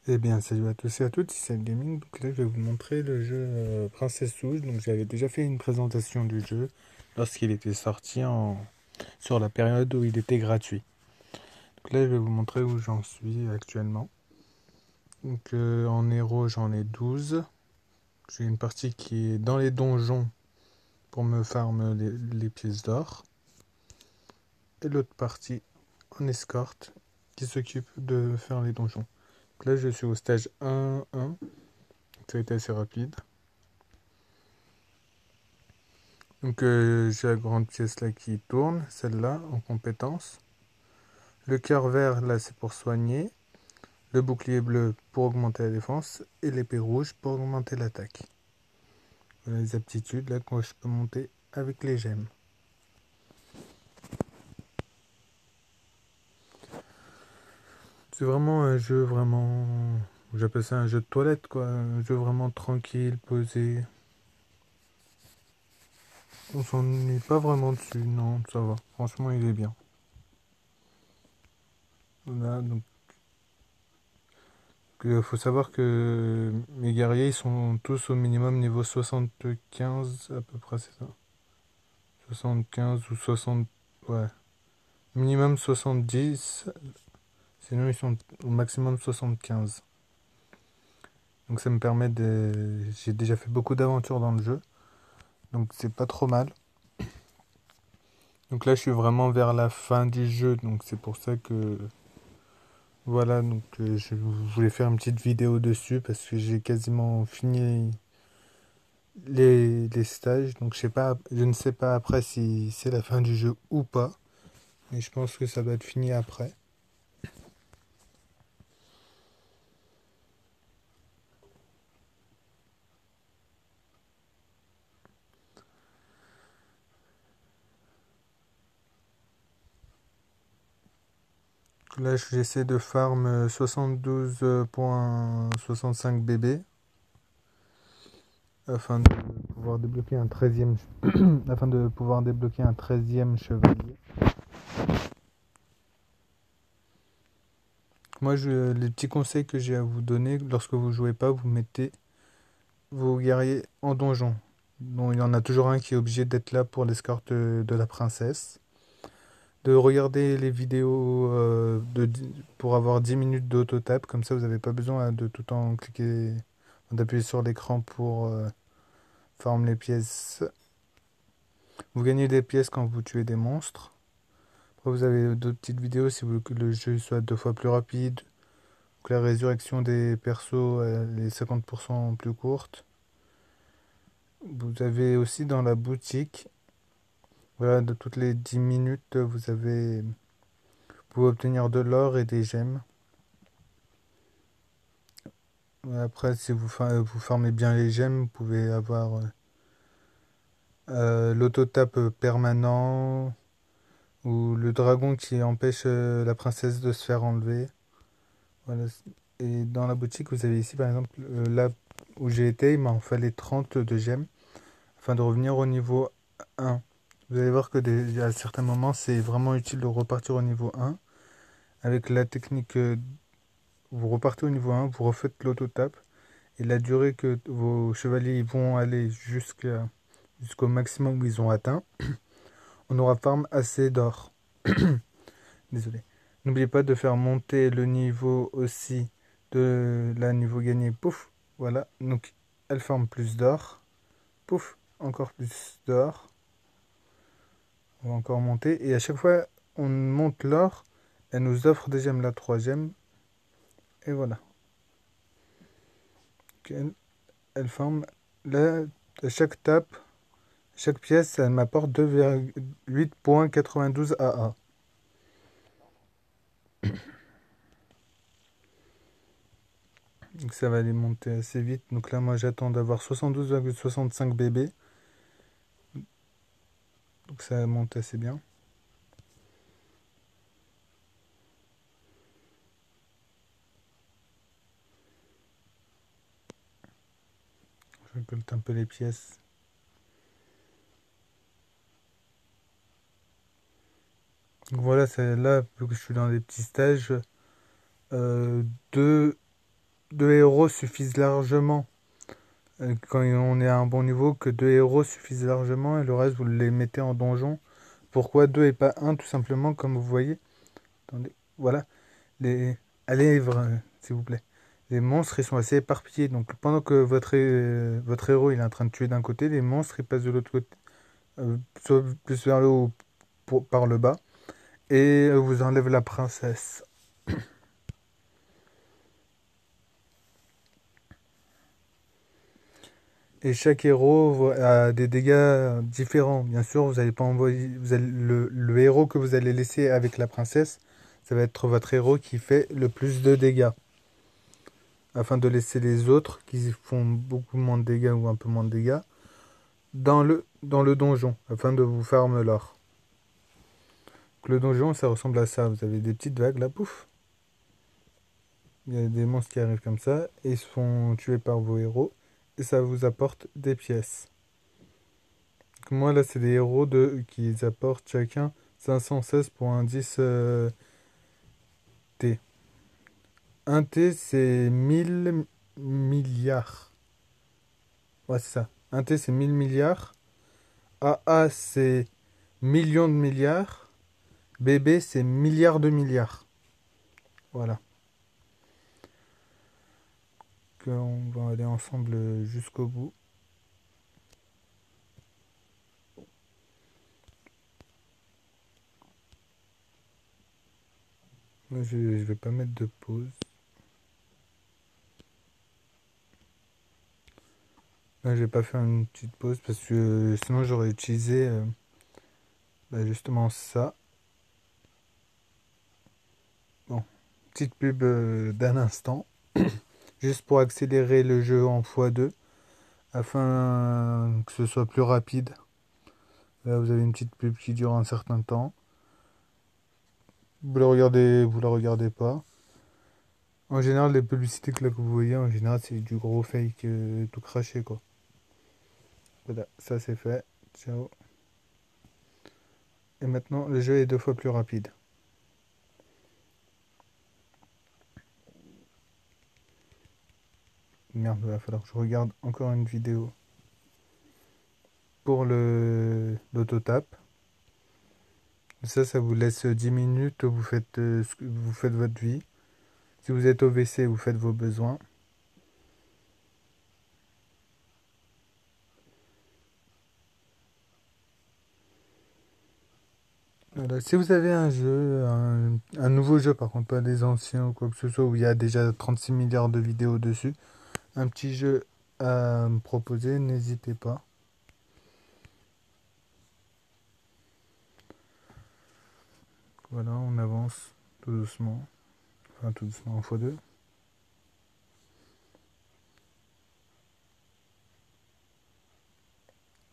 Eh bien, salut à tous et à toutes, ici Cell Gaming. Donc là, je vais vous montrer le jeu Princess Souls. Donc, j'avais déjà fait une présentation du jeu lorsqu'il était sorti sur la période où il était gratuit. Donc là, je vais vous montrer où j'en suis actuellement. Donc, en héros, j'en ai 12. J'ai une partie qui est dans les donjons pour me farm les pièces d'or. Et l'autre partie en escorte qui s'occupe de faire les donjons. Donc là, je suis au stage 1-1. Ça a été assez rapide. Donc j'ai la grande pièce là qui tourne, celle-là en compétence. Le cœur vert là c'est pour soigner. Le bouclier bleu pour augmenter la défense. Et l'épée rouge pour augmenter l'attaque. Voilà les aptitudes là que je peux monter avec les gemmes. C'est vraiment un jeu vraiment... J'appelle ça un jeu de toilette quoi. Un jeu vraiment tranquille, posé. On s'ennuie pas vraiment dessus, non, ça va. Franchement il est bien. Voilà, donc il faut savoir que mes guerriers ils sont tous au minimum niveau 75 à peu près, c'est ça. 75 ou 60, ouais. Minimum 70, sinon ils sont au maximum 75. Donc ça me permet de... J'ai déjà fait beaucoup d'aventures dans le jeu, donc c'est pas trop mal. Donc là je suis vraiment vers la fin du jeu, donc c'est pour ça que... Voilà, donc je voulais faire une petite vidéo dessus parce que j'ai quasiment fini les stages. Donc je ne sais pas après si c'est la fin du jeu ou pas. Mais je pense que ça va être fini après. Là j'essaie de farm 72,65 BB afin de pouvoir débloquer un 13e afin de pouvoir débloquer un 13e chevalier. Moi les petits conseils que j'ai à vous donner lorsque vous jouez pas, vous mettez vos guerriers en donjon. Bon, il y en a toujours un qui est obligé d'être là pour l'escorte de la princesse. De regarder les vidéos pour avoir 10 minutes d'autotap, comme ça vous n'avez pas besoin de tout le temps cliquer, d'appuyer sur l'écran pour farm les pièces. Vous gagnez des pièces quand vous tuez des monstres. Après vous avez d'autres petites vidéos si vous voulez que le jeu soit 2 fois plus rapide, que la résurrection des persos est 50% plus courte. Vous avez aussi dans la boutique, voilà, de toutes les 10 minutes, vous pouvez obtenir de l'or et des gemmes. Après, si vous farmez bien les gemmes, vous pouvez avoir l'autotap permanent ou le dragon qui empêche la princesse de se faire enlever. Voilà. Et dans la boutique, vous avez ici par exemple, là où j'ai été, il m'en fallait 30 de gemmes afin de revenir au niveau 1. Vous allez voir que à certains moments, c'est vraiment utile de repartir au niveau 1. Avec la technique, vous repartez au niveau 1, vous refaites l'autotap. Et la durée que vos chevaliers vont aller jusqu'au maximum où ils ont atteint, on aura farm assez d'or. Désolé. N'oubliez pas de faire monter le niveau aussi de la niveau gagné. Pouf, voilà. Donc elle farm plus d'or. Pouf, encore plus d'or. On va encore monter. Et à chaque fois on monte l'or, elle nous offre des gemmes, la troisième. Et voilà. Donc, elle farm. Là, à chaque tape, chaque pièce, elle m'apporte 2,8.92 AA. Donc ça va aller monter assez vite. Donc là, moi, j'attends d'avoir 72,65 BB. Donc ça monte assez bien. Je récolte un peu les pièces. Donc voilà, c'est là, vu que je suis dans des petits stages, 2 deux héros suffisent largement. Quand on est à un bon niveau, que deux héros suffisent largement et le reste, vous les mettez en donjon. Pourquoi deux et pas un, tout simplement, comme vous voyez. Attendez, voilà. Les... Allez, s'il vous plaît. Les monstres, ils sont assez éparpillés. Donc, pendant que votre héros il est en train de tuer d'un côté, les monstres, ils passent de l'autre côté. Soit plus vers le haut, par le bas. Et vous enlève la princesse. Et chaque héros a des dégâts différents. Bien sûr, vous allez pas envoyer, le héros que vous allez laisser avec la princesse, ça va être votre héros qui fait le plus de dégâts. Afin de laisser les autres qui font beaucoup moins de dégâts ou un peu moins de dégâts dans le donjon, afin de vous farm l'or. Le donjon, ça ressemble à ça. Vous avez des petites vagues là, pouf. Il y a des monstres qui arrivent comme ça et ils se font tuer par vos héros. Et ça vous apporte des pièces. Moi, là, c'est des héros qui apportent chacun 516 pour un 10 T. Un T, c'est 1000 milliards. Ouais, c'est ça. Un T, c'est 1000 milliards. AA, c'est millions de milliards. BB, c'est milliards de milliards. Voilà. On va aller ensemble jusqu'au bout. Moi, je vais pas mettre de pause. Là, j'ai pas fait une petite pause parce que sinon j'aurais utilisé justement ça. Bon, petite pub d'un instant, juste pour accélérer le jeu en x2 afin que ce soit plus rapide. Là, vous avez une petite pub qui dure un certain temps. Vous la regardez pas. En général, les publicités que vous voyez, en général, c'est du gros fake tout craché, quoi. Voilà, ça c'est fait. Ciao. Et maintenant, le jeu est 2 fois plus rapide. Merde, il va falloir que je regarde encore une vidéo pour l'autotap. Ça vous laisse 10 minutes, vous faites votre vie. Si vous êtes au WC, vous faites vos besoins. Voilà. Si vous avez un jeu, un nouveau jeu par contre, pas des anciens ou quoi que ce soit, où il y a déjà 36 milliards de vidéos dessus, un petit jeu à me proposer, n'hésitez pas. Voilà, on avance tout doucement. Enfin, tout doucement en x2.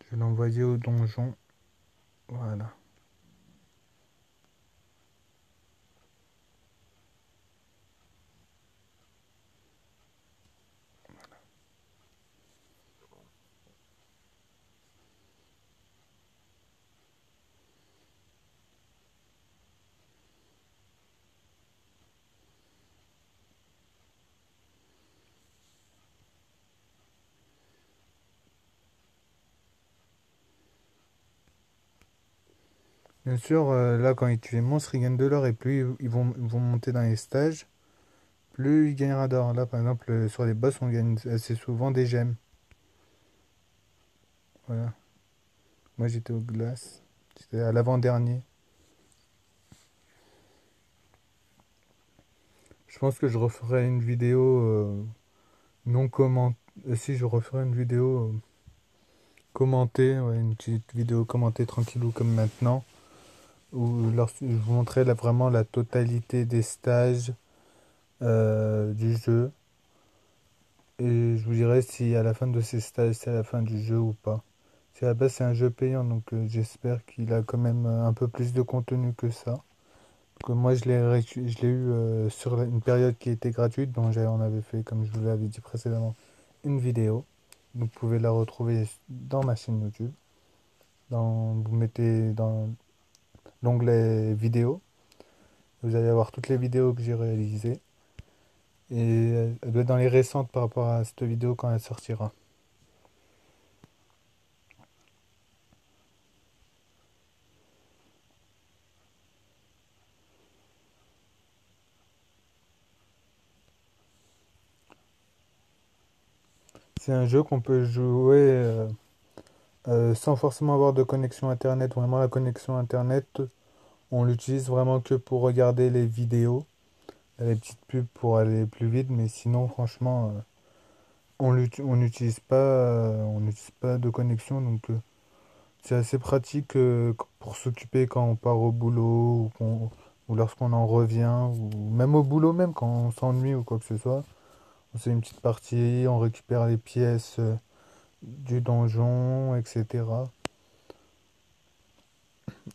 Je vais l'envoyer au donjon. Voilà. Bien sûr, là, quand il tue les monstres, ils gagnent de l'or et plus ils vont monter dans les stages, plus il gagnera d'or. Là, par exemple, sur les boss, on gagne assez souvent des gemmes. Voilà. Moi, j'étais aux glaces. J'étais à l'avant-dernier. Je pense que je referai une vidéo non commentée. Si, je referai une vidéo commentée, ouais, une petite vidéo commentée tranquillou comme maintenant, où je vous montrerai vraiment la totalité des stages du jeu. Et je vous dirai si à la fin de ces stages, c'est à la fin du jeu ou pas. Si à la base c'est un jeu payant, donc j'espère qu'il a quand même un peu plus de contenu que ça. Que moi je l'ai eu sur une période qui était gratuite, dont on avait fait, comme je vous l'avais dit précédemment, une vidéo. Vous pouvez la retrouver dans ma chaîne YouTube. Vous mettez dans l'onglet vidéo. Vous allez avoir toutes les vidéos que j'ai réalisées. Et elle doit être dans les récentes par rapport à cette vidéo quand elle sortira. C'est un jeu qu'on peut jouer sans forcément avoir de connexion internet. Vraiment, la connexion internet, on l'utilise vraiment que pour regarder les vidéos. Les petites pubs pour aller plus vite, mais sinon, franchement, on n'utilise pas de connexion, donc c'est assez pratique pour s'occuper quand on part au boulot ou lorsqu'on en revient, ou même au boulot même quand on s'ennuie ou quoi que ce soit. On fait une petite partie, on récupère les pièces du donjon, etc.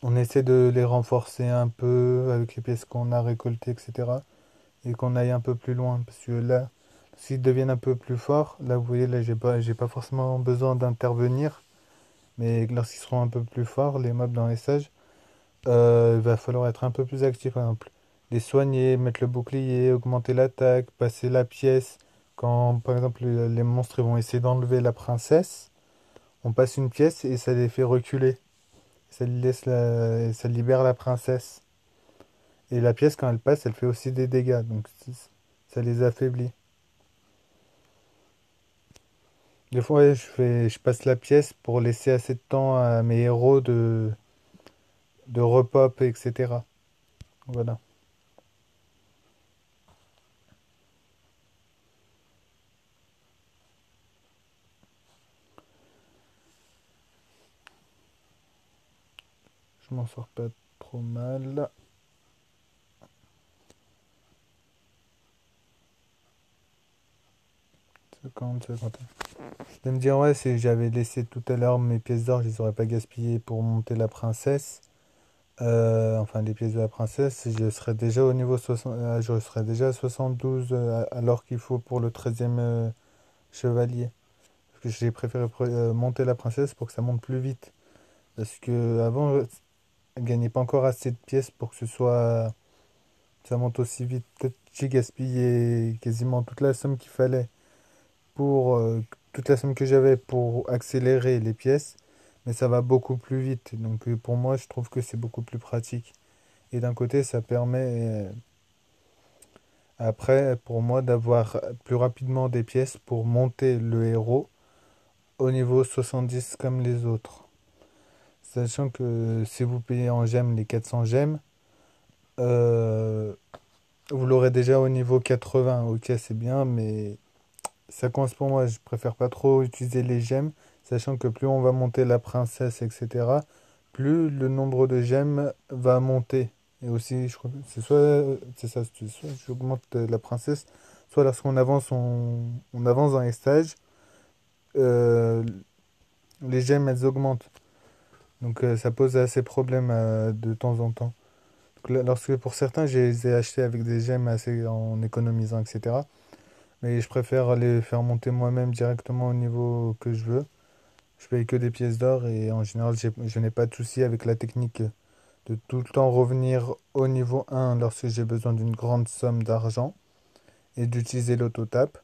On essaie de les renforcer un peu avec les pièces qu'on a récoltées, etc. Et qu'on aille un peu plus loin. Parce que là, s'ils deviennent un peu plus forts, là vous voyez, là j'ai pas forcément besoin d'intervenir. Mais lorsqu'ils seront un peu plus forts, les mobs dans les stages, il va falloir être un peu plus actif, par exemple. Les soigner, mettre le bouclier, augmenter l'attaque, passer la pièce. Quand, par exemple, les monstres ils vont essayer d'enlever la princesse, on passe une pièce et ça les fait reculer. Ça libère la princesse. Et la pièce, quand elle passe, elle fait aussi des dégâts. Donc, ça les affaiblit. Des fois, ouais, je passe la pièce pour laisser assez de temps à mes héros de repop, etc. Voilà. Je m'en sors pas trop mal. 50, 50. De me dire, ouais, si j'avais laissé tout à l'heure mes pièces d'or, je les aurais pas gaspillées pour monter la princesse. Enfin, les pièces de la princesse, je serais déjà au niveau 60, je serais déjà à 72 alors qu'il faut pour le 13e chevalier. Parce que j'ai préféré monter la princesse pour que ça monte plus vite. Parce que avant, elle gagnait pas encore assez de pièces pour que ça monte aussi vite. Peut-être que j'ai gaspillé quasiment toute la somme qu'il fallait pour toute la somme que j'avais pour accélérer les pièces, mais ça va beaucoup plus vite. Donc pour moi, je trouve que c'est beaucoup plus pratique. Et d'un côté, ça permet après pour moi d'avoir plus rapidement des pièces pour monter le héros au niveau 70 comme les autres. Sachant que si vous payez en gemmes les 400 gemmes, euh, vous l'aurez déjà au niveau 80. Ok, c'est bien, mais ça coince pour moi. Je préfère pas trop utiliser les gemmes, sachant que plus on va monter la princesse, etc., plus le nombre de gemmes va monter. Et aussi, je crois que c'est ça, c'est soit j'augmente la princesse, soit lorsqu'on avance, on avance dans les stages, euh, les gemmes elles augmentent. Donc ça pose assez problème de temps en temps. Donc, lorsque pour certains, je les ai achetés avec des gemmes assez en économisant, etc. Mais je préfère les faire monter moi-même directement au niveau que je veux. Je paye que des pièces d'or et en général, je n'ai pas de souci avec la technique de tout le temps revenir au niveau 1 lorsque j'ai besoin d'une grande somme d'argent et d'utiliser l'autotap.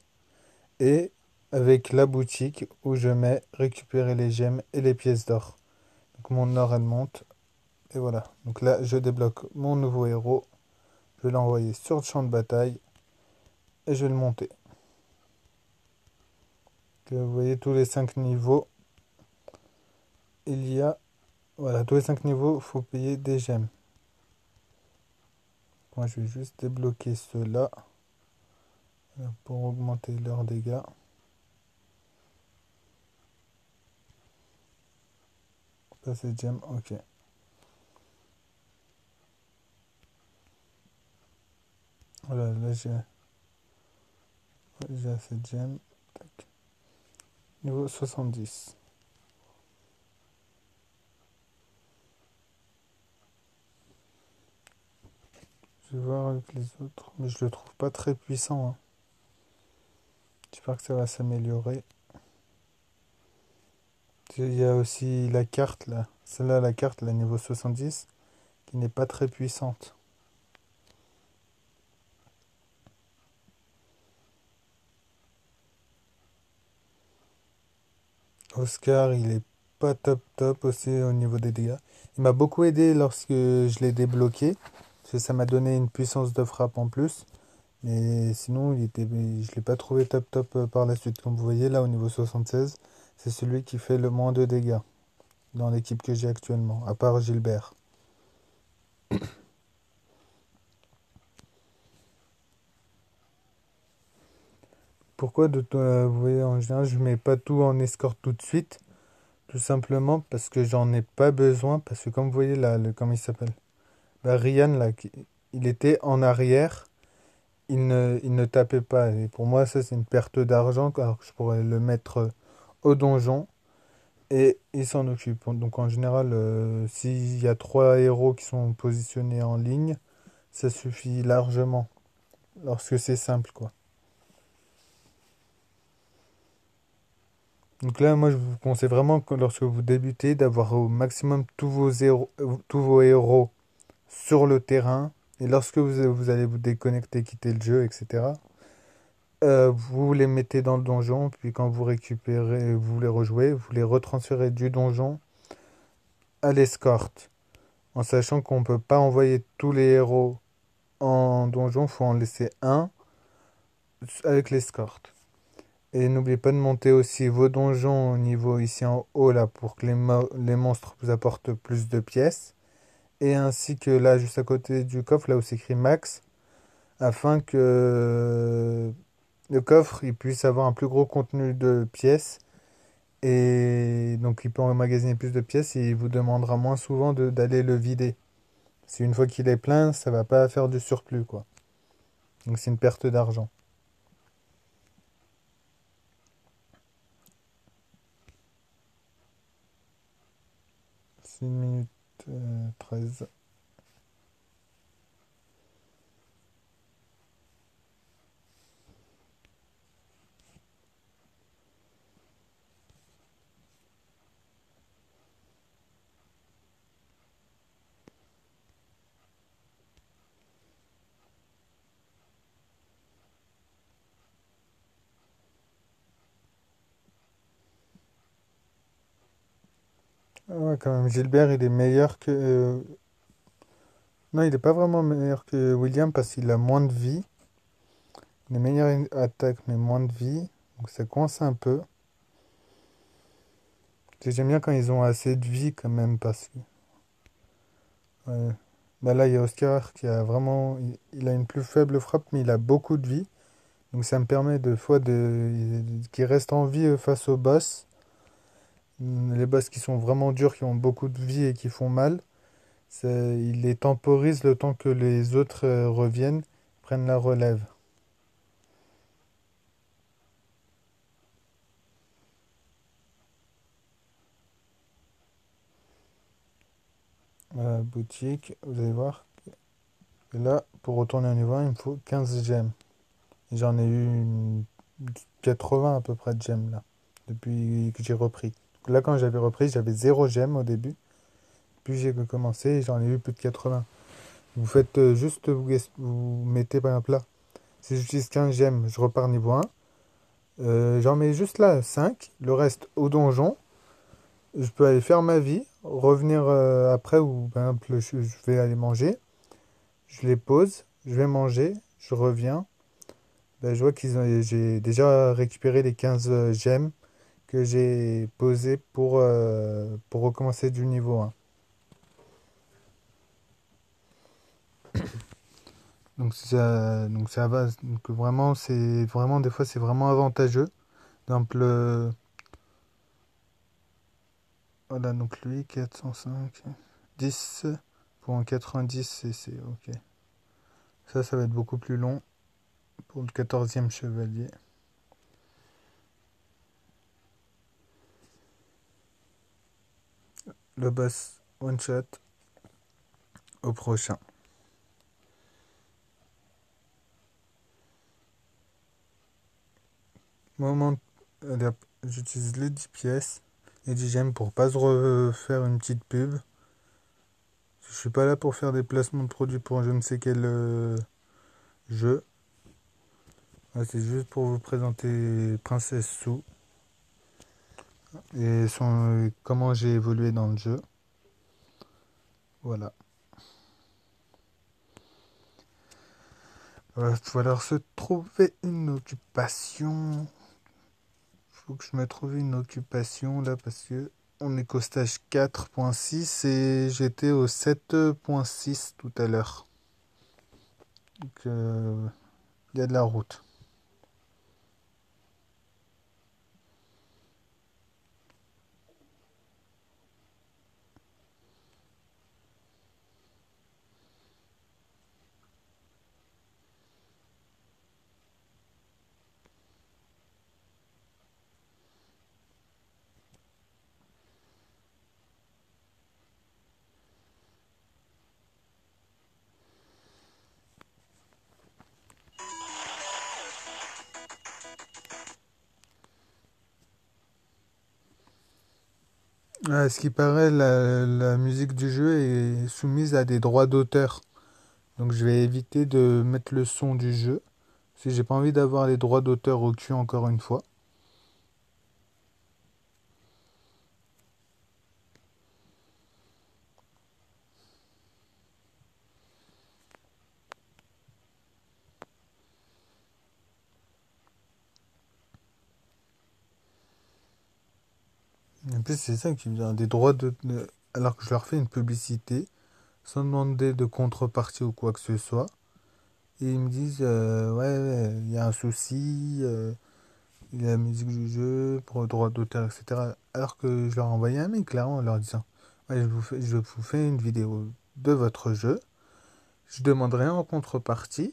Et avec la boutique où je mets récupérer les gemmes et les pièces d'or. Donc mon or, elle monte. Et voilà. Donc là, je débloque mon nouveau héros. Je vais l'envoyer sur le champ de bataille et je vais le monter. Donc, vous voyez tous les 5 niveaux. Il y a Voilà, tous les 5 niveaux, il faut payer des gemmes. Moi, je vais juste débloquer ceux-là pour augmenter leurs dégâts. Passer gemme, ok. Voilà, là j'ai assez de gemmes. Tac. Niveau 70. Je vais voir avec les autres, mais je le trouve pas très puissant, hein. J'espère que ça va s'améliorer. Il y a aussi la carte là. Celle-là, la carte, la niveau 70, qui n'est pas très puissante. Oscar, il est pas top top aussi au niveau des dégâts. Il m'a beaucoup aidé lorsque je l'ai débloqué, parce que ça m'a donné une puissance de frappe en plus. Mais sinon, je l'ai pas trouvé top top par la suite. Comme vous voyez là, au niveau 76, c'est celui qui fait le moins de dégâts dans l'équipe que j'ai actuellement, à part Gilbert. Pourquoi vous voyez, en général, je mets pas tout en escorte tout de suite. Tout simplement parce que j'en ai pas besoin. Parce que comme vous voyez là, comment il s'appelle? Bah, Ryan, là, il était en arrière. Il ne tapait pas. Et pour moi, ça, c'est une perte d'argent. Alors que je pourrais le mettre au donjon. Et il s'en occupe. Donc en général, s'il y a trois héros qui sont positionnés en ligne, ça suffit largement. Lorsque c'est simple, quoi. Donc là, moi, je vous conseille vraiment, que lorsque vous débutez, d'avoir au maximum tous vos héros sur le terrain. Et lorsque vous allez vous déconnecter, quitter le jeu, etc., vous les mettez dans le donjon. Puis quand vous récupérez, vous les rejouez, vous les retransférez du donjon à l'escorte. En sachant qu'on ne peut pas envoyer tous les héros en donjon, il faut en laisser un avec l'escorte. Et n'oubliez pas de monter aussi vos donjons au niveau ici en haut là pour que les monstres vous apportent plus de pièces. Et ainsi que là juste à côté du coffre, là où c'est écrit max, afin que le coffre il puisse avoir un plus gros contenu de pièces. Et donc il peut emmagasiner plus de pièces et il vous demandera moins souvent d'aller le vider. Si une fois qu'il est plein, ça va pas faire du surplus quoi. Donc c'est une perte d'argent. 6 minutes 13. Ah ouais, quand même, Gilbert, il est meilleur que... Non, il est pas vraiment meilleur que William parce qu'il a moins de vie. Il est meilleur en attaque, mais moins de vie. Donc ça coince un peu. J'aime bien quand ils ont assez de vie quand même parce que... ouais. Bah là, il y a Oscar qui a vraiment... Il a une plus faible frappe, mais il a beaucoup de vie. Donc ça me permet de fois qu'il reste en vie face aux boss. Les boss qui sont vraiment durs, qui ont beaucoup de vie et qui font mal. Il les temporise le temps que les autres reviennent, prennent la relève. Boutique, vous allez voir. Et là, pour retourner au niveau 1, il me faut 15 gemmes. Et j'en ai eu 80 à peu près de gemmes là, depuis que j'ai repris. Donc là, quand j'avais repris, j'avais 0 gemmes au début. Puis j'ai commencé et j'en ai eu plus de 80. Vous faites juste, vous mettez par exemple là. Si j'utilise 15 gemmes, je repars niveau 1. J'en mets juste là 5. Le reste au donjon. Je peux aller faire ma vie, revenir après, ou par exemple, je vais aller manger. Je les pose, je vais manger, je reviens. Ben, je vois j'ai déjà récupéré les 15 gemmes que j'ai posées pour recommencer du niveau 1. Donc ça va. Donc vraiment, c'est vraiment des fois c'est vraiment avantageux. Par exemple, voilà, donc lui 405, 10 pour un 90 CC, ok. Ça va être beaucoup plus long pour le 14e chevalier. Le boss one shot au prochain. Moment, j'utilise les 10 pièces, les 10 gemmes pour pas se refaire une petite pub. Je suis pas là pour faire des placements de produits pour je ne sais quel jeu. Ouais, c'est juste pour vous présenter Princesse Sue. et comment j'ai évolué dans le jeu. Voilà. Il faut alors se trouver une occupation. Faut que je me trouve une occupation là parce que on est qu'au stage 4.6 et j'étais au 7.6 tout à l'heure. Donc il y a de la route. À ce qui paraît, la musique du jeu est soumise à des droits d'auteur. Donc je vais éviter de mettre le son du jeu. Si j'ai pas envie d'avoir les droits d'auteur au cul encore une fois. En plus, c'est ça qui me vient des alors que je leur fais une publicité sans demander de contrepartie ou quoi que ce soit. Et ils me disent ouais, il y a un souci, il y a la musique du jeu pour le droit d'auteur, etc. Alors que je leur ai envoyé un mail clairement en leur disant ouais, je vous fais une vidéo de votre jeu, je demande rien en contrepartie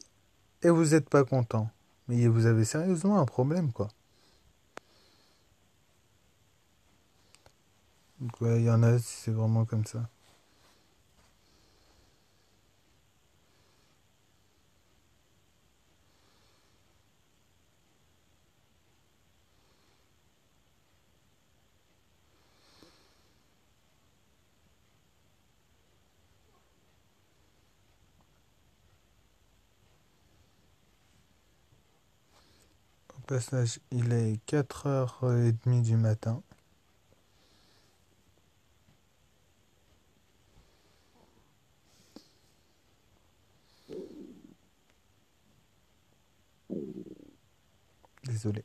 et vous n'êtes pas content. Mais vous avez sérieusement un problème quoi. Donc ouais, il y en a, c'est vraiment comme ça. Au passage, il est 4h30 du matin. Désolé.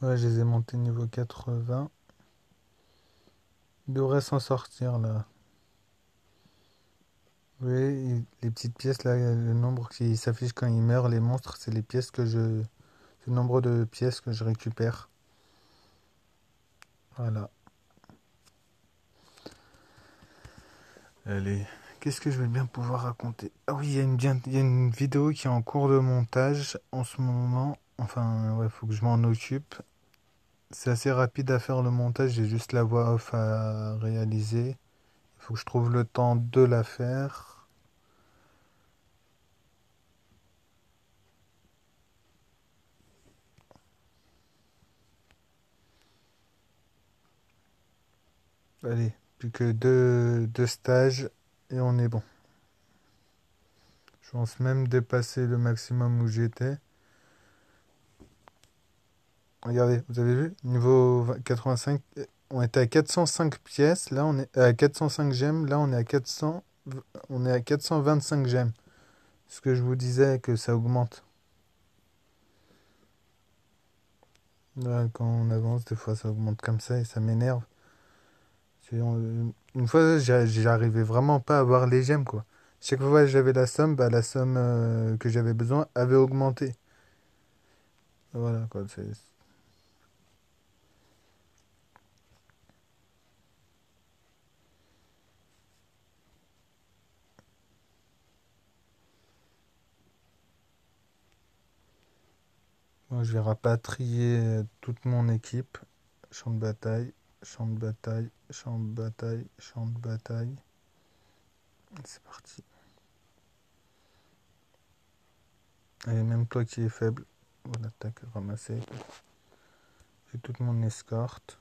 Ouais, je les ai montés niveau 80. Il devrait s'en sortir là. Oui, les petites pièces là, le nombre qui s'affiche quand ils meurent, les monstres, c'est les pièces que je. C'est le nombre de pièces que je récupère. Voilà. Allez. Qu'est-ce que je vais bien pouvoir raconter? Ah oui, il y a une vidéo qui est en cours de montage en ce moment. Enfin, ouais, faut que je m'en occupe. C'est assez rapide à faire le montage, j'ai juste la voix off à réaliser. Il faut que je trouve le temps de la faire. Allez, plus que deux stages et on est bon. Je pense même dépasser le maximum où j'étais. Regardez, vous avez vu? Niveau 85, on était à 405 pièces, là on est à 405 gemmes, là on est à 400, on est à 425 gemmes. Ce que je vous disais que ça augmente. Là, quand on avance, des fois ça augmente comme ça et ça m'énerve. Une fois, j'arrivais vraiment pas à voir les gemmes, quoi. Chaque fois que j'avais la somme, bah, la somme que j'avais besoin avait augmenté. Voilà, quoi. Donc, je vais rapatrier toute mon équipe. Champ de bataille, champ de bataille, champ de bataille, champ de bataille. C'est parti. Allez, même toi qui es faible. Voilà, tac, ramasser. J'ai toute mon escorte.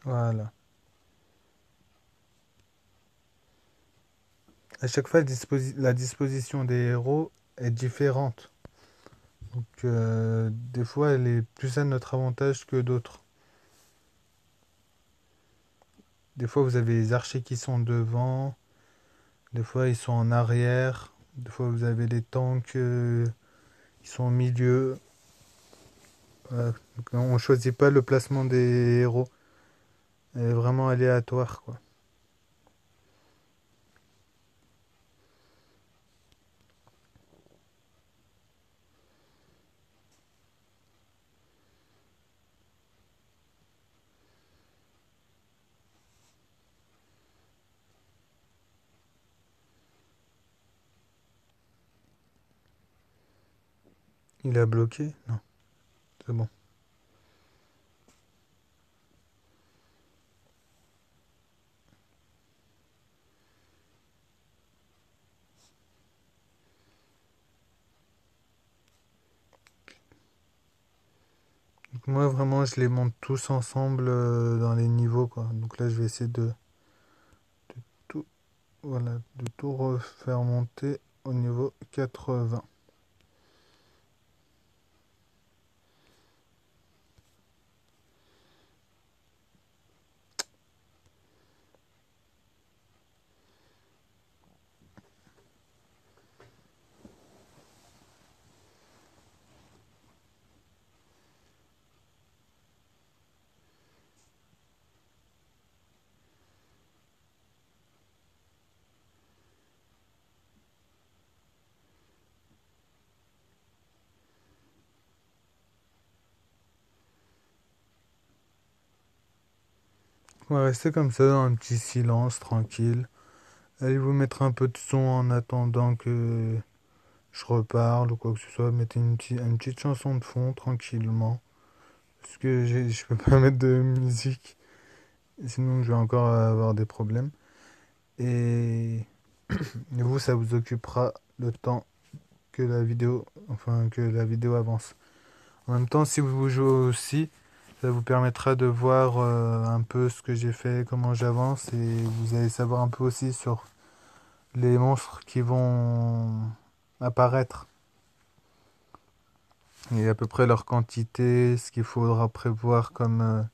Voilà. À chaque fois, la disposition des héros est différente. Donc, des fois, elle est plus à notre avantage que d'autres. Des fois, vous avez les archers qui sont devant. Des fois, ils sont en arrière. Des fois, vous avez les tanks qui sont au milieu. Voilà. Donc, on ne choisit pas le placement des héros. Elle est vraiment aléatoire, quoi. Il a bloqué? Non, c'est bon. Donc moi, vraiment, je les monte tous ensemble dans les niveaux, quoi. Donc là, je vais essayer de tout, voilà, de tout refaire monter au niveau 80. On va rester comme ça dans un petit silence, tranquille. Allez vous mettre un peu de son en attendant que je reparle ou quoi que ce soit. Mettez une petite chanson de fond tranquillement. Parce que je peux pas mettre de musique. Sinon je vais encore avoir des problèmes. Et, et vous, ça vous occupera le temps que la vidéo avance. En même temps, si vous jouez aussi, ça vous permettra de voir un peu ce que j'ai fait, comment j'avance, et vous allez savoir un peu aussi sur les monstres qui vont apparaître. Et à peu près leur quantité, ce qu'il faudra prévoir comme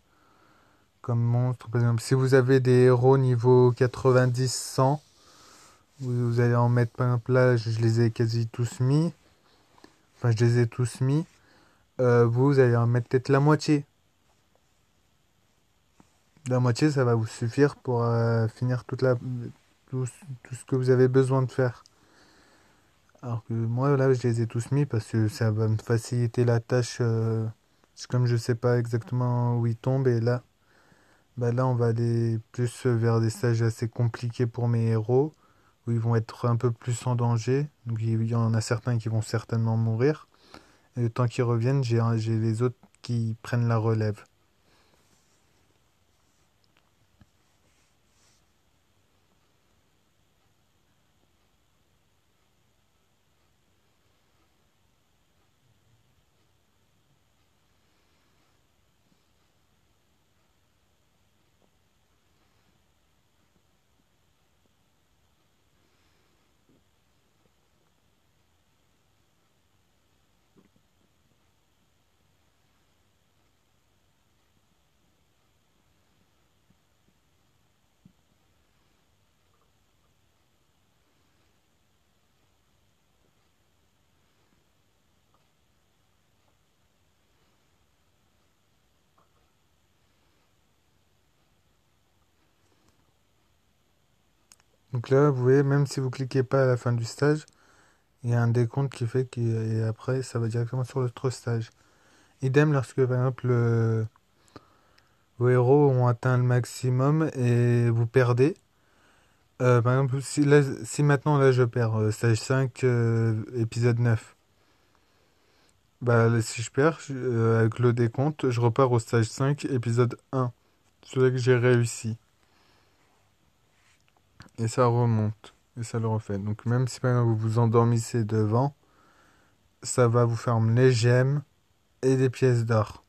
monstre. Par exemple, si vous avez des héros niveau 90-100, vous allez en mettre, par exemple là, je les ai quasi tous mis. Enfin, je les ai tous mis. Vous allez en mettre peut-être la moitié. La moitié, ça va vous suffire pour finir tout ce que vous avez besoin de faire. Alors que moi, là, je les ai tous mis parce que ça va me faciliter la tâche. Comme je sais pas exactement où ils tombent, et là, bah là, on va aller plus vers des stages assez compliqués pour mes héros, où ils vont être un peu plus en danger. Donc il y en a certains qui vont certainement mourir. Et le temps qu'ils reviennent, j'ai les autres qui prennent la relève. Donc là, vous voyez, même si vous cliquez pas à la fin du stage, il y a un décompte qui fait que et après, ça va directement sur l'autre stage. Idem lorsque, par exemple, vos héros ont atteint le maximum et vous perdez. Par exemple, si maintenant, là, je perds stage 5, épisode 9. Bah, là, si je perds, avec le décompte, je repars au stage 5, épisode 1. Celui que j'ai réussi. Et ça remonte. Et ça le refait. Donc même si par exemple vous vous endormissez devant, ça va vous faire les gemmes et des pièces d'or.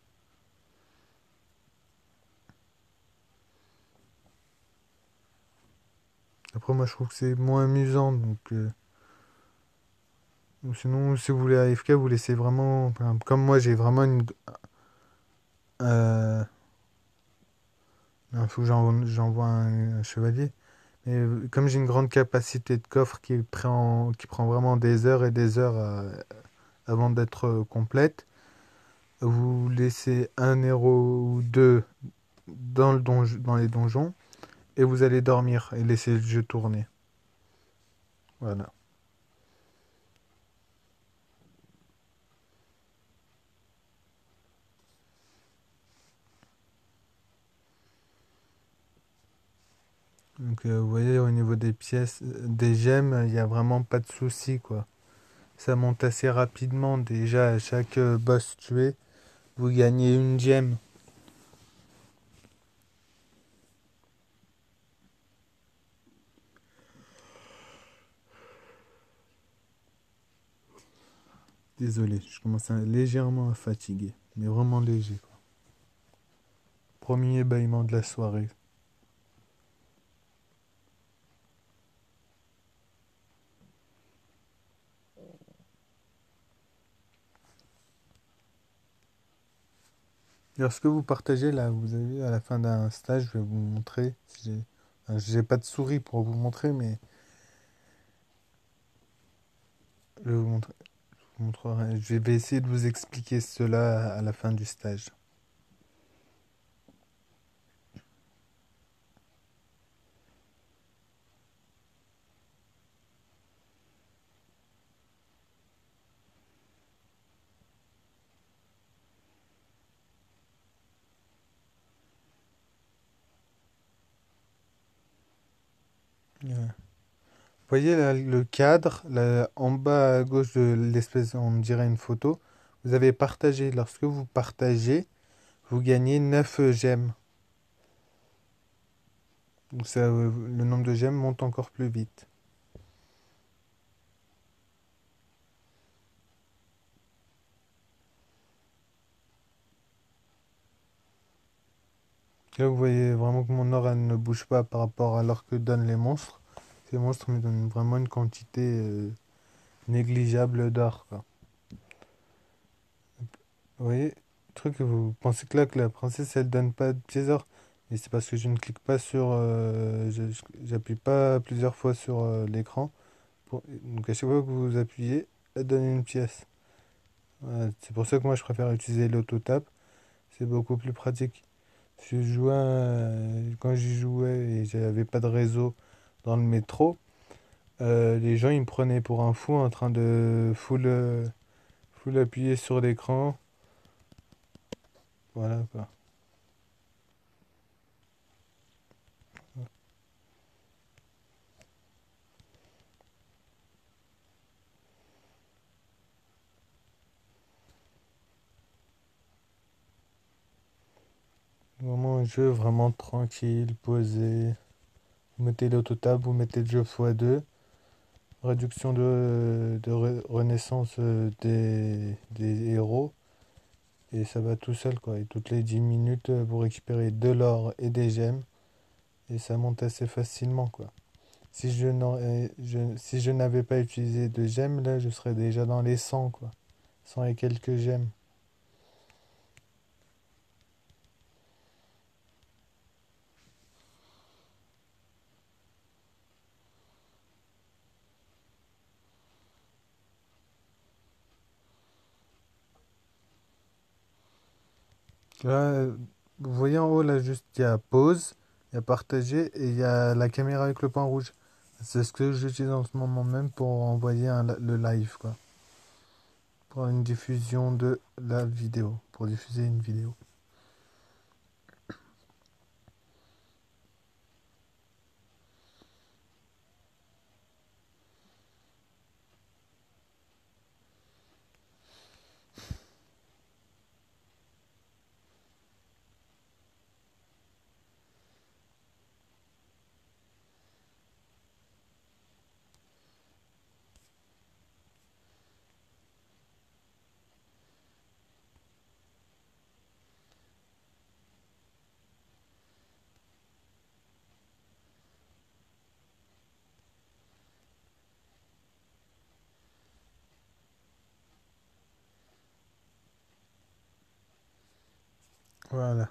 Après moi je trouve que c'est moins amusant. Donc ou sinon si vous voulez AFK vous laissez vraiment... par exemple, comme moi j'ai vraiment une... Il faut que j'envoie un chevalier. Mais comme j'ai une grande capacité de coffre qui prend vraiment des heures et des heures avant d'être complète, vous laissez un héros ou deux dans les donjons et vous allez dormir et laisser le jeu tourner. Voilà. Donc vous voyez au niveau des pièces, des gemmes, il n'y a vraiment pas de souci quoi. Ça monte assez rapidement déjà à chaque boss tué, vous gagnez une gemme. Désolé, je commence légèrement à fatiguer, mais vraiment léger quoi. Premier bâillement de la soirée. Lorsque vous partagez là, vous avez à la fin d'un stage, je vais vous montrer. Si j'ai pas de souris pour vous montrer, mais je vais vous montrer. Je vais essayer de vous expliquer cela à la fin du stage. Vous voyez là, le cadre, là, en bas à gauche de l'espèce, on dirait une photo. Vous avez partagé. Lorsque vous partagez, vous gagnez 9 gemmes. Donc ça, le nombre de gemmes monte encore plus vite. Là, vous voyez vraiment que mon or elle ne bouge pas par rapport à l'or que donnent les monstres. Ces monstres me donnent vraiment une quantité négligeable d'or, quoi. Vous voyez, le truc, vous pensez que là, que la princesse, elle donne pas de pièces d'or. Et c'est parce que je ne clique pas sur... j'appuie pas plusieurs fois sur l'écran. Donc à chaque fois que vous appuyez, elle donne une pièce. Voilà, c'est pour ça que moi, je préfère utiliser l'autotap. C'est beaucoup plus pratique. Quand j'y jouais et j'avais pas de réseau dans le métro, les gens ils me prenaient pour un fou en train de full appuyer sur l'écran. Voilà quoi. Vraiment un jeu vraiment tranquille, posé. Vous mettez l'autotable, vous mettez le jeu x2. Réduction de renaissance des héros. Et ça va tout seul quoi. Et toutes les 10 minutes, vous récupérez de l'or et des gemmes. Et ça monte assez facilement quoi. Si je n'avais pas utilisé de gemmes, là, je serais déjà dans les 100 quoi. 100 et quelques gemmes. Là, vous voyez en haut, là, juste, il y a pause, il y a partager et il y a la caméra avec le point rouge. C'est ce que j'utilise en ce moment même pour envoyer le live, quoi. Pour une diffusion de la vidéo. Pour diffuser une vidéo. Voilà.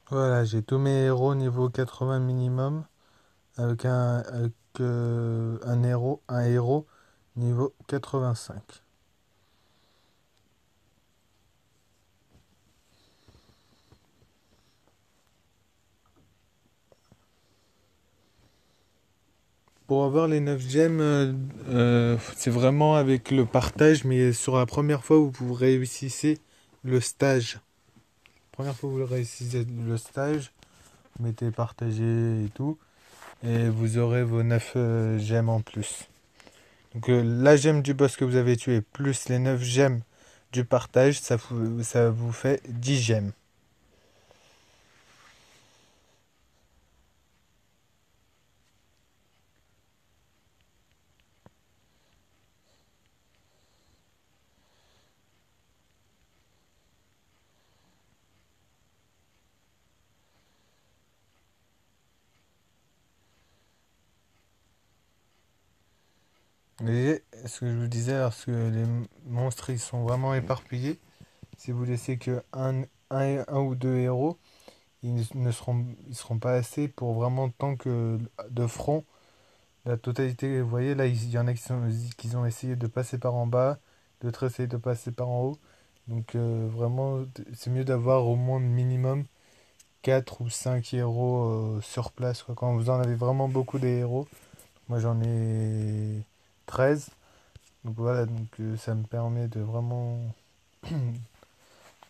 Voilà, j'ai tous mes héros niveau 80 minimum. Avec un héros niveau 85. Pour avoir les 9 gemmes, c'est vraiment avec le partage, mais sur la première fois où vous réussissez le stage. Première fois où vous réussissez le stage, vous mettez partager et tout, et vous aurez vos 9 gemmes en plus. Donc la gemme du boss que vous avez tué, plus les 9 gemmes du partage, ça vous fait 10 gemmes. Et ce que je vous disais, lorsque les monstres ils sont vraiment éparpillés, si vous laissez que un ou deux héros, ils seront pas assez pour vraiment tant que de front. La totalité, vous voyez, là, il y en a qui ont essayé de passer par en bas, d'autres essayent de passer par en haut. Donc vraiment, c'est mieux d'avoir au moins minimum 4 ou 5 héros sur place, quoi. Quand vous en avez vraiment beaucoup des héros, moi j'en ai 13. Donc voilà, donc ça me permet de vraiment...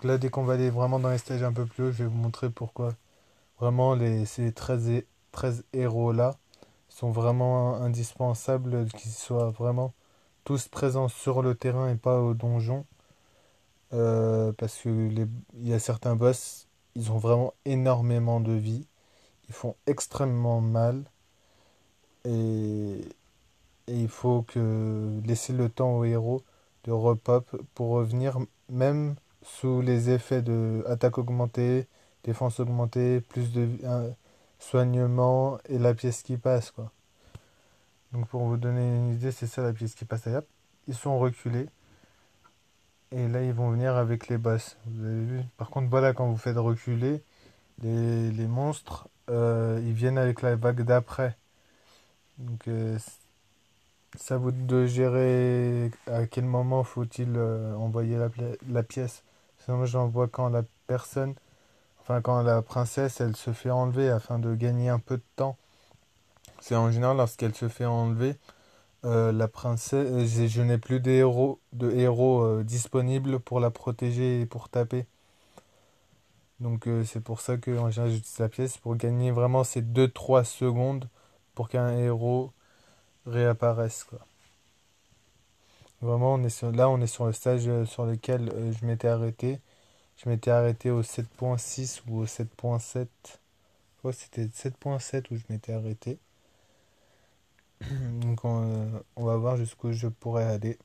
Là, dès qu'on va aller vraiment dans les stages un peu plus haut, je vais vous montrer pourquoi. Vraiment, ces 13 héros-là sont vraiment indispensables qu'ils soient vraiment tous présents sur le terrain et pas au donjon. Parce que il y a certains boss, ils ont vraiment énormément de vie. Ils font extrêmement mal. Et, et il faut que laisser le temps aux héros de repop pour revenir, même sous les effets de attaque augmentée, défense augmentée, plus de soignement et la pièce qui passe, quoi. Donc pour vous donner une idée, c'est ça la pièce qui passe. Hop, ils sont reculés et là ils vont venir avec les boss. Vous avez vu? Par contre, voilà, quand vous faites reculer, les monstres, ils viennent avec la vague d'après. Donc c'est à vous de gérer à quel moment faut-il envoyer la pièce. Sinon, moi j'envoie quand la personne, enfin quand la princesse, elle se fait enlever afin de gagner un peu de temps. C'est en général lorsqu'elle se fait enlever, la princesse, je n'ai plus de héros disponibles pour la protéger et pour taper. Donc c'est pour ça que en général j'utilise la pièce pour gagner vraiment ces 2 3 secondes pour qu'un héros réapparaisse, quoi. Vraiment, là, on est sur le stage sur lequel je m'étais arrêté. Je m'étais arrêté au 7.6 ou au 7.7. Ouais, c'était 7.7 où je m'étais arrêté. Donc, on va voir jusqu'où je pourrais aller.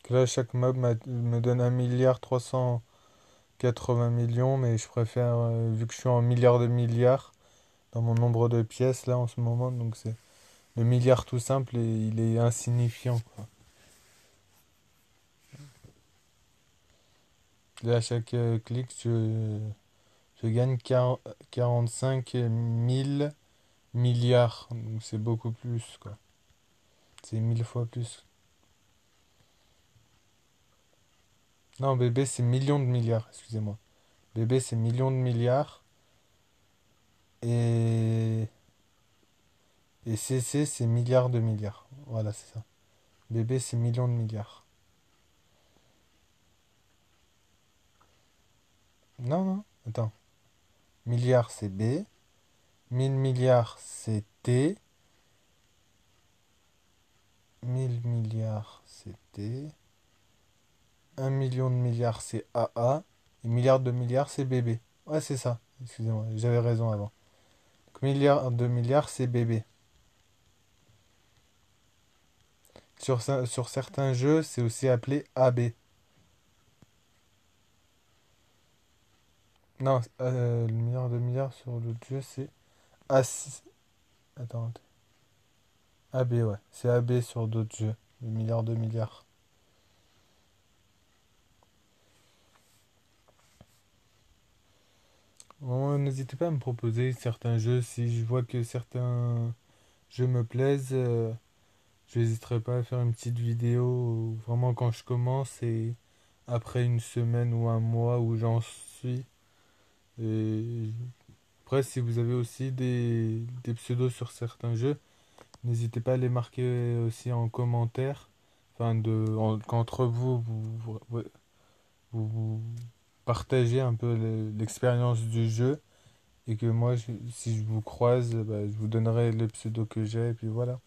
Que là, chaque meuble me donne 1,380 milliard, mais je préfère, vu que je suis en milliards de milliards, dans mon nombre de pièces là en ce moment, donc c'est le milliard tout simple et il est insignifiant, quoi. Là, à chaque clic, je gagne 45 000 milliards, donc c'est beaucoup plus, quoi. C'est 1000 fois plus. Non, bébé, c'est millions de milliards, excusez-moi. Bébé, c'est millions de milliards. Et, et CC, c'est milliards de milliards. Voilà, c'est ça. Bébé, c'est millions de milliards. Non, non, attends. Milliards, c'est B. 1000 milliards, c'est T. 1000 milliards, c'est T. 1 million de milliards, c'est AA. Et milliards de milliards, c'est BB. Ouais, c'est ça. Excusez-moi, j'avais raison avant. Donc, milliards de milliards, c'est BB. Sur certains jeux, c'est aussi appelé AB. Non, le milliard de milliards sur l'autre jeu, c'est A6. Attends, AB, ouais. C'est AB sur d'autres jeux. Le milliard de milliards. Bon, n'hésitez pas à me proposer certains jeux. Si je vois que certains jeux me plaisent, je n'hésiterai pas à faire une petite vidéo vraiment quand je commence et après une semaine ou un mois où j'en suis. Et après, si vous avez aussi des pseudos sur certains jeux, n'hésitez pas à les marquer aussi en commentaire. Enfin, qu'entre vous, vous partagez un peu l'expérience du jeu. Et que moi, si je vous croise, bah, je vous donnerai le pseudo que j'ai. Et puis voilà.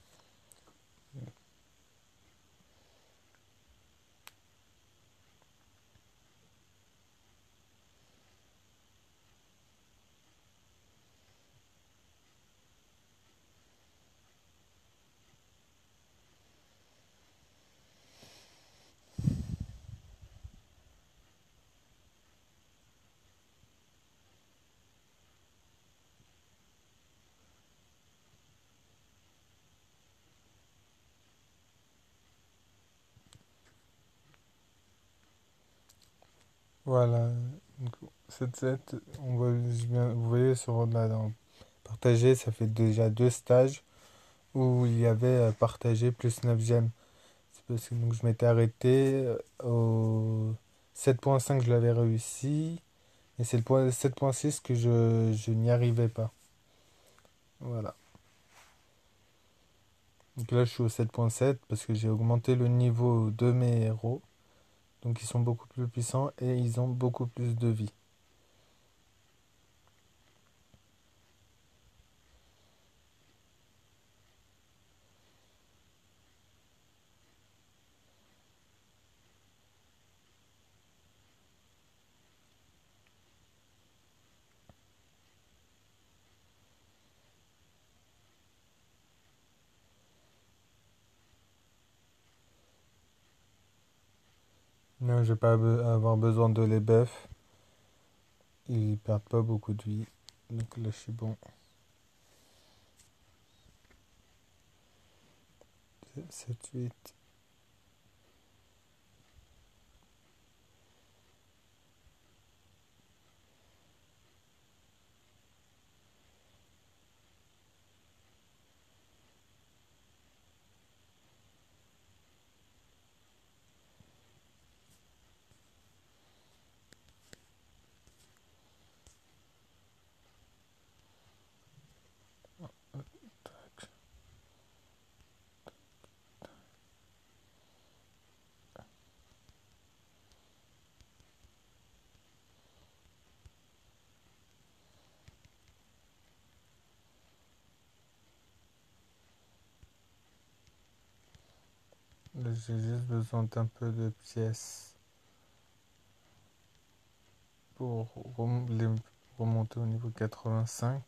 Voilà. Donc, cette set, vous voyez sur là, dans partager, ça fait déjà deux stages où il y avait partagé plus 9 gemmes. C'est parce que donc, je m'étais arrêté au 7,5, je l'avais réussi. Et c'est le point 7,6 que je n'y arrivais pas. Voilà. Donc là, je suis au 7,7 parce que j'ai augmenté le niveau de mes héros. Donc ils sont beaucoup plus puissants et ils ont beaucoup plus de vie. Non, je vais pas avoir besoin de les buffs. Ils perdent pas beaucoup de vie. Donc là, je suis bon. 7, 8. Là, j'ai juste besoin d'un peu de pièces pour les remonter au niveau 85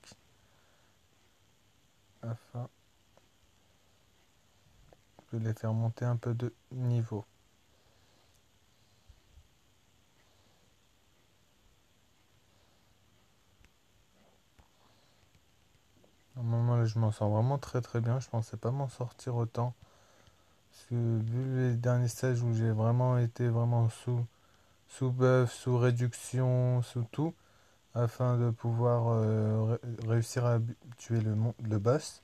afin de les faire monter un peu de niveau. Là, je m'en sors vraiment très très bien. Je pensais pas m'en sortir autant. Parce que vu les derniers stages où j'ai vraiment été vraiment sous buff, sous réduction, sous tout, afin de pouvoir réussir à tuer le boss,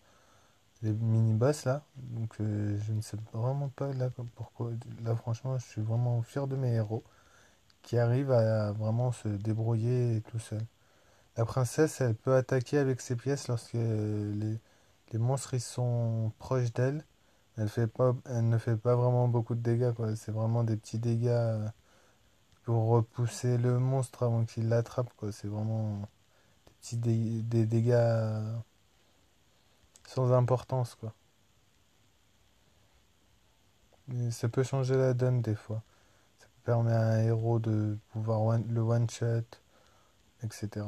les mini-boss là. Donc je ne sais vraiment pas là pourquoi. Là franchement, je suis vraiment fier de mes héros qui arrivent à vraiment se débrouiller tout seul. La princesse, elle peut attaquer avec ses pièces lorsque les monstres ils sont proches d'elle. Elle ne fait pas vraiment beaucoup de dégâts, quoi. C'est vraiment des petits dégâts pour repousser le monstre avant qu'il l'attrape, quoi. C'est vraiment des dégâts sans importance, quoi. Mais ça peut changer la donne des fois. Ça permet à un héros de pouvoir le one-shot, etc.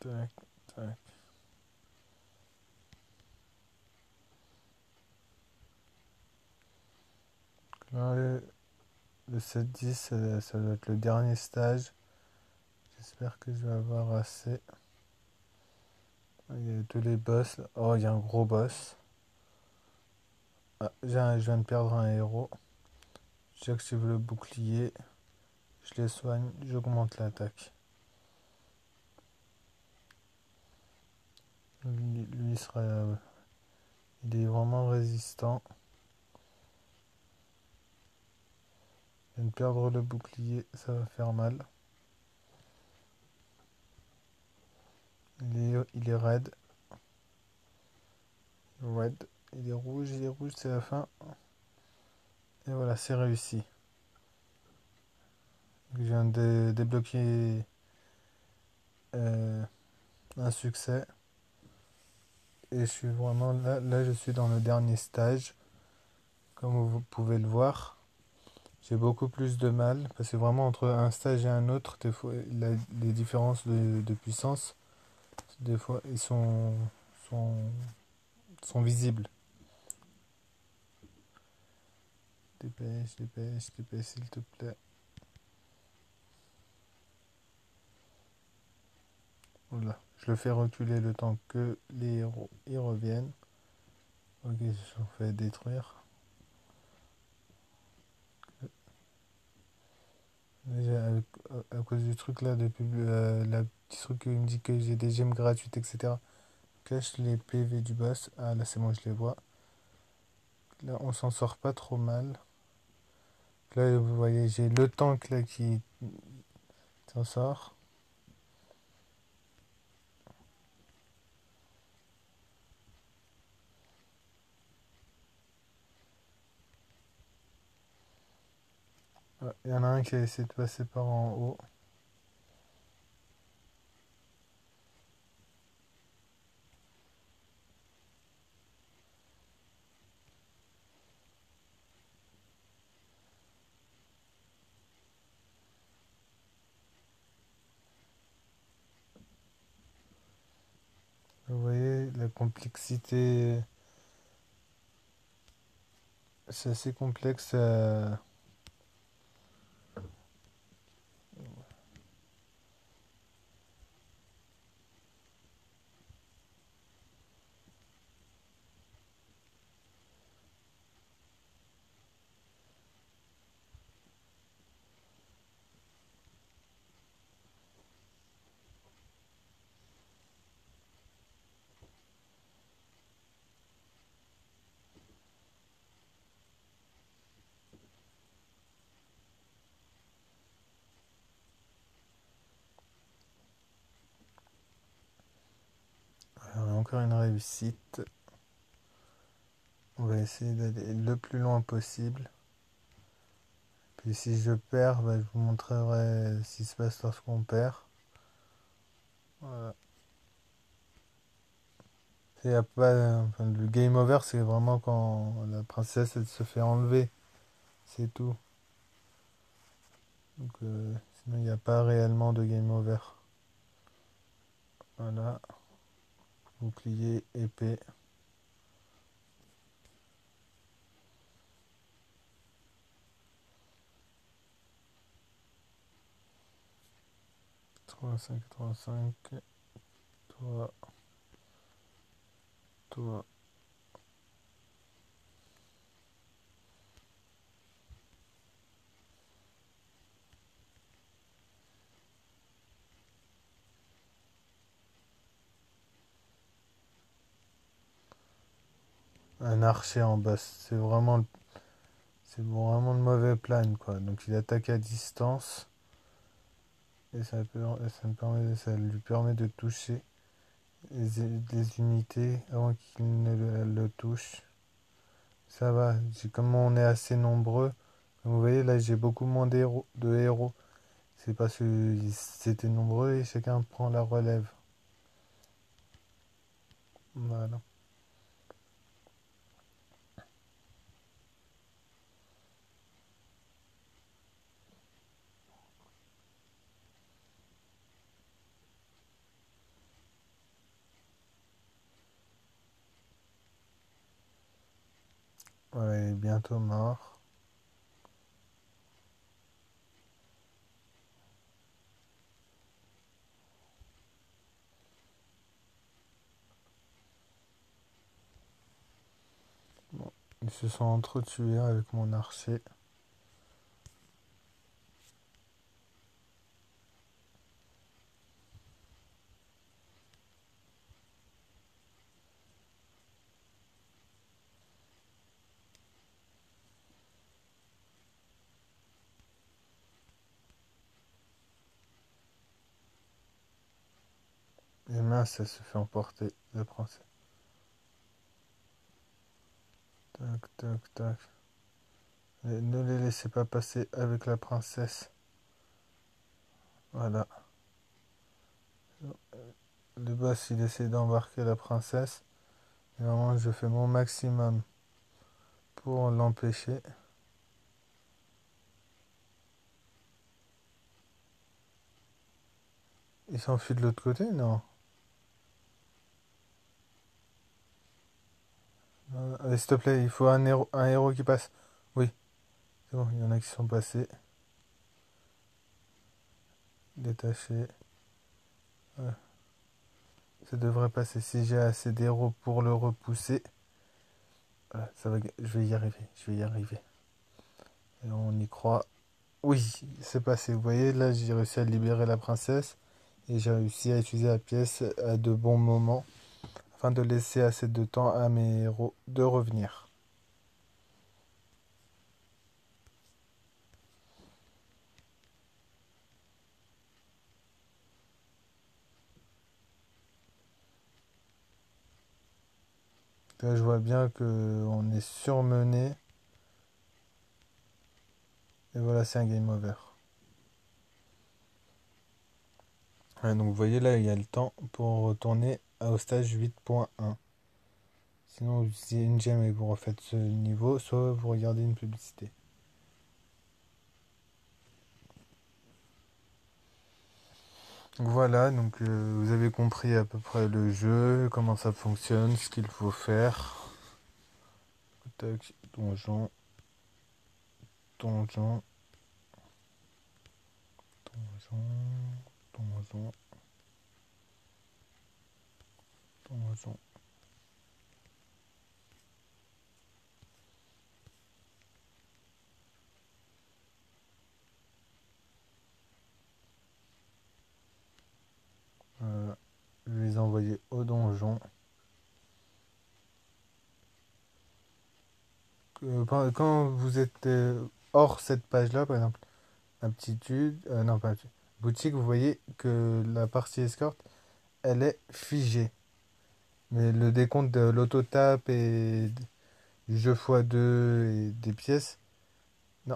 Tac, tac. Là, le 7-10, ça doit être le dernier stage. J'espère que je vais avoir assez. Il y a tous les boss là. Oh, il y a un gros boss. Ah, je viens de perdre un héros. J'active le bouclier. Je les soigne. J'augmente l'attaque. Lui sera. Il est vraiment résistant. Je viens de perdre le bouclier. Ça va faire mal. Il est raide. Red. Il est rouge, c'est la fin. Et voilà, c'est réussi. Je viens de débloquer euh, un succès. Et je suis vraiment là. Là, je suis dans le dernier stage. Comme vous pouvez le voir. J'ai beaucoup plus de mal. Parce que vraiment, entre un stage et un autre, des fois, les différences de puissance, des fois, sont, sont visibles. Dépêche, dépêche, dépêche, s'il te plaît. Voilà. Je le fais reculer le temps que les héros y reviennent. Ok, je me fais détruire. Déjà, à cause du truc là, depuis la petit truc qui me dit que j'ai des gemmes gratuites, etc. Cache les PV du boss. Ah là, c'est bon, je les vois. Là, on s'en sort pas trop mal. Là, vous voyez, j'ai le tank là qui s'en sort. Ah, il y en a un qui a essayé de passer par en haut. Vous voyez, la complexité, c'est assez complexe. Alors, encore une réussite. On va essayer d'aller le plus loin possible. Puis si je perds, bah, je vous montrerai ce qui se passe lorsqu'on perd. Voilà. Y a pas, enfin, le game over, c'est vraiment quand la princesse elle se fait enlever. C'est tout. Donc, sinon, il n'y a pas réellement de game over. Voilà. Bouclier, épée. 85, 85. Toi, toi. Un archer en bas. C'est vraiment le mauvais plan, quoi. Donc il attaque à distance. Et ça lui permet de toucher les unités avant qu'il ne le touche. Ça va. Comme on est assez nombreux, comme vous voyez là, j'ai beaucoup moins de héros. C'est parce qu'ils étaient nombreux et chacun prend la relève. Voilà. Voilà, il est bientôt mort. Bon, ils se sont entretués avec mon archer. Et mince, ça se fait emporter, la princesse. Tac, tac, tac. Et ne les laissez pas passer avec la princesse. Voilà. Le boss, il essaie d'embarquer la princesse. Et vraiment, je fais mon maximum pour l'empêcher. Il s'enfuit de l'autre côté? Non. Allez, s'il te plaît, il faut un héros qui passe. Oui, c'est bon, il y en a qui sont passés. Détachés. Ouais, ça devrait passer si j'ai assez d'héros pour le repousser. Voilà, ça va, je vais y arriver, je vais y arriver. Et on y croit. Oui, c'est passé. Vous voyez, là, j'ai réussi à libérer la princesse. Et j'ai réussi à utiliser la pièce à de bons moments. Afin de laisser assez de temps à mes héros de revenir. Là, je vois bien que on est surmené. Et voilà, c'est un game over. Ouais, donc vous voyez là, il y a le temps pour retourner au stage 8.1. Sinon, vous utilisez une gemme et vous refaites ce niveau, soit vous regardez une publicité. Donc voilà, donc vous avez compris à peu près le jeu, comment ça fonctionne, ce qu'il faut faire. Tac, donjon, donjon, donjon, donjon, donjon. Je vais les envoyer au donjon. Quand vous êtes hors cette page-là, par exemple, aptitude, non pas aptitude, boutique, vous voyez que la partie escorte, elle est figée. Mais le décompte de l'autotape et du jeu x2 et des pièces, non,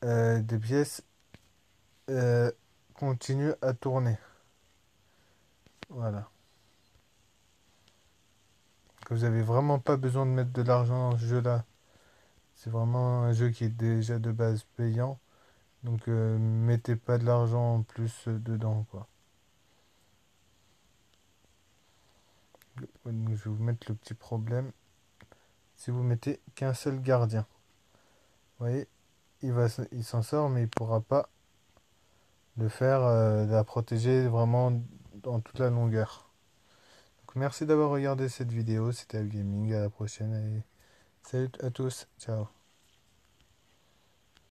des pièces euh, continuent à tourner. Voilà. Que vous avez vraiment pas besoin de mettre de l'argent dans ce jeu-là. C'est vraiment un jeu qui est déjà de base payant. Donc mettez pas de l'argent en plus dedans, quoi. Donc, je vais vous mettre le petit problème. Si vous mettez qu'un seul gardien, vous voyez, il s'en sort, mais il pourra pas de faire, de la protéger vraiment dans toute la longueur. Donc, merci d'avoir regardé cette vidéo, c'était Gaming, à la prochaine et salut à tous, ciao.